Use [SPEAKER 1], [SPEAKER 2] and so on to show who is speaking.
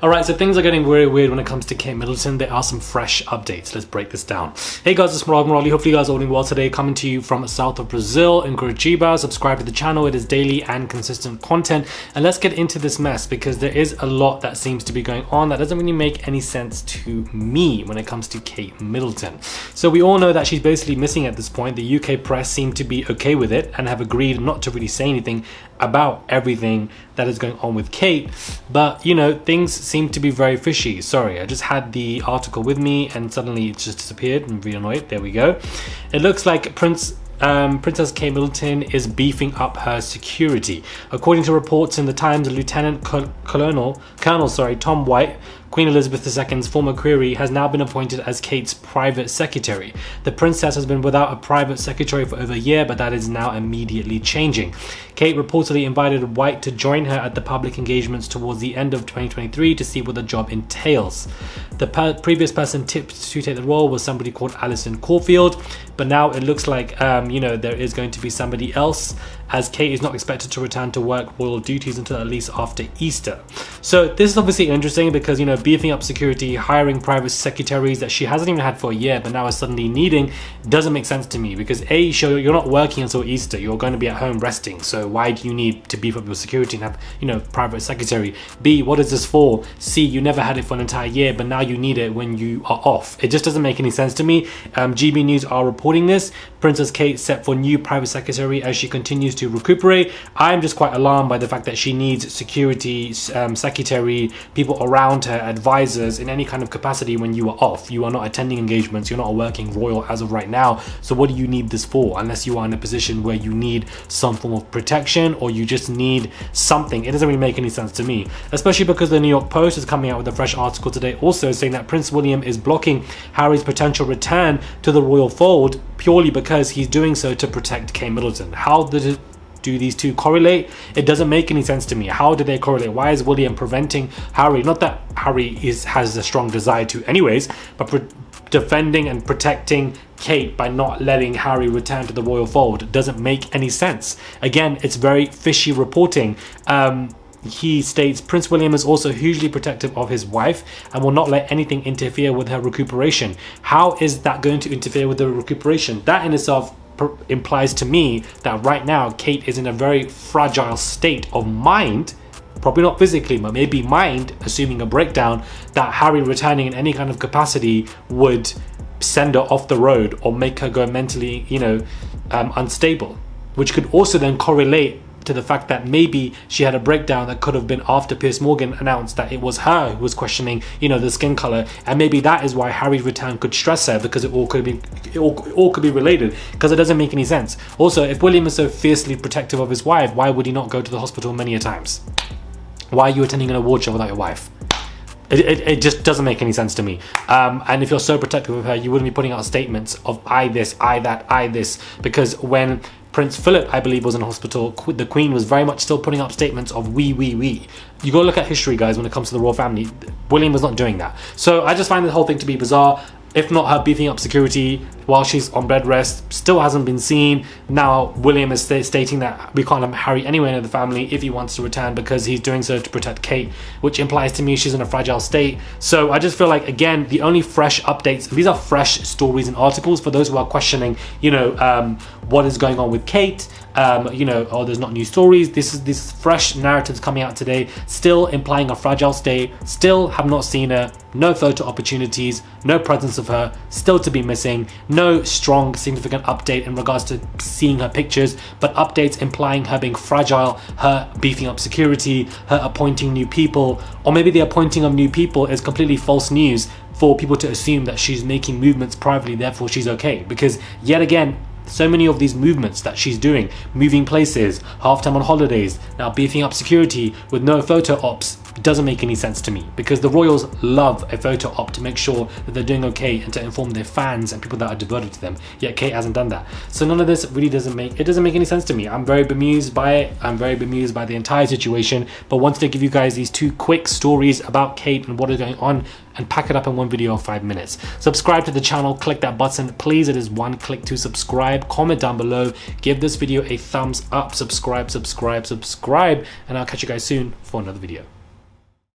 [SPEAKER 1] Alright, so things are getting very weird when it comes to Kate Middleton. There are some fresh updates. Let's break this down. Hey guys, it's Morali. Hopefully you guys are doing well today. Coming to you from south of Brazil in Curitiba. Subscribe to the channel. It is daily and consistent content. And let's get into this mess because there is a lot that seems to be going on that doesn't really make any sense to me when it comes to Kate Middleton. So we all know that she's basically missing at this point. The UK press seem to be okay with it and have agreed not to really say anything about everything that is going on with Kate, but you know, things seem to be very fishy. Sorry, I just had the article with me and suddenly it just disappeared. I'm really annoyed. There we go. It looks like Princess Kate Middleton is beefing up her security. According to reports in the Times, Lieutenant Colonel Tom White, Queen Elizabeth II's former query, has now been appointed as Kate's private secretary. The princess has been without a private secretary for over a year, but that is now immediately changing. Kate reportedly invited White to join her at the public engagements towards the end of 2023 to see what the job entails. The previous person tipped to take the role was somebody called Alison Caulfield, but now it looks like there is going to be somebody else, as Kate is not expected to return to work royal duties until at least after Easter. So this is obviously interesting because, beefing up security, hiring private secretaries that she hasn't even had for a year but now is suddenly needing, doesn't make sense to me because A, you're not working until Easter, you're going to be at home resting, so why do you need to beef up your security and have, private secretary? B, what is this for? C, you never had it for an entire year but now you need it when you are off. It just doesn't make any sense to me. GB News are reporting this. Princess Kate set for new private secretary as she continues to recuperate. I'm just quite alarmed by the fact that she needs security, secretary, people around her, advisors in any kind of capacity when you are off. You are not attending engagements, you're not a working royal as of right now, so what do you need this for unless you are in a position where you need some form of protection or you just need something? It doesn't really make any sense to me, especially because the New York Post is coming out with a fresh article today also saying that Prince William is blocking Harry's potential return to the royal fold purely because he's doing so to protect Kate Middleton. How do these two correlate? It doesn't make any sense to me. How do they correlate? Why is William preventing Harry? Not that Harry has a strong desire to anyways, but defending and protecting Kate by not letting Harry return to the royal fold doesn't make any sense. Again, it's very fishy reporting. He states Prince William is also hugely protective of his wife and will not let anything interfere with her recuperation. How is that going to interfere with the recuperation? That in itself implies to me that right now Kate is in a very fragile state of mind, probably not physically but maybe mind, assuming a breakdown, that Harry returning in any kind of capacity would send her off the road or make her go mentally unstable, which could also then correlate to the fact that maybe she had a breakdown that could have been after Piers Morgan announced that it was her who was questioning the skin color, and maybe that is why Harry's return could stress her, because it all could be related, because it doesn't make any sense. Also, if William is so fiercely protective of his wife, why would he not go to the hospital many a times? Why are you attending an award show without your wife? It just doesn't make any sense to me. And if you're so protective of her, you wouldn't be putting out statements of I this, I that, I this, because when Prince Philip, I believe, was in hospital, the Queen was very much still putting up statements of we. You go look at history, guys, when it comes to the royal family. William was not doing that. So I just find the whole thing to be bizarre. If not her beefing up security while she's on bed rest, still hasn't been seen. Now William is stating that we can't have Harry anywhere near the family if he wants to return because he's doing so to protect Kate, which implies to me she's in a fragile state. So I just feel like, again, the only fresh updates, these are fresh stories and articles for those who are questioning, what is going on with Kate. There's not new stories. This is fresh narratives coming out today, still implying a fragile state, still have not seen her, no photo opportunities, no presence of her, still to be missing, no strong significant update in regards to seeing her pictures, but updates implying her being fragile, her beefing up security, her appointing new people, or maybe the appointing of new people is completely false news for people to assume that she's making movements privately, therefore she's okay, because yet again, so many of these movements that she's doing, moving places, half-time on holidays, now beefing up security with no photo ops, doesn't make any sense to me, because the royals love a photo op to make sure that they're doing okay and to inform their fans and people that are devoted to them, yet Kate hasn't done that. So none of this really doesn't make any sense to me. I'm very bemused by it. I'm very bemused by the entire situation, but wanted to give you guys these two quick stories about Kate and what is going on and pack it up in one video of 5 minutes. Subscribe to the channel, click that button, please. It is one click to subscribe. Comment down below, give this video a thumbs up, subscribe, and I'll catch you guys soon for another video.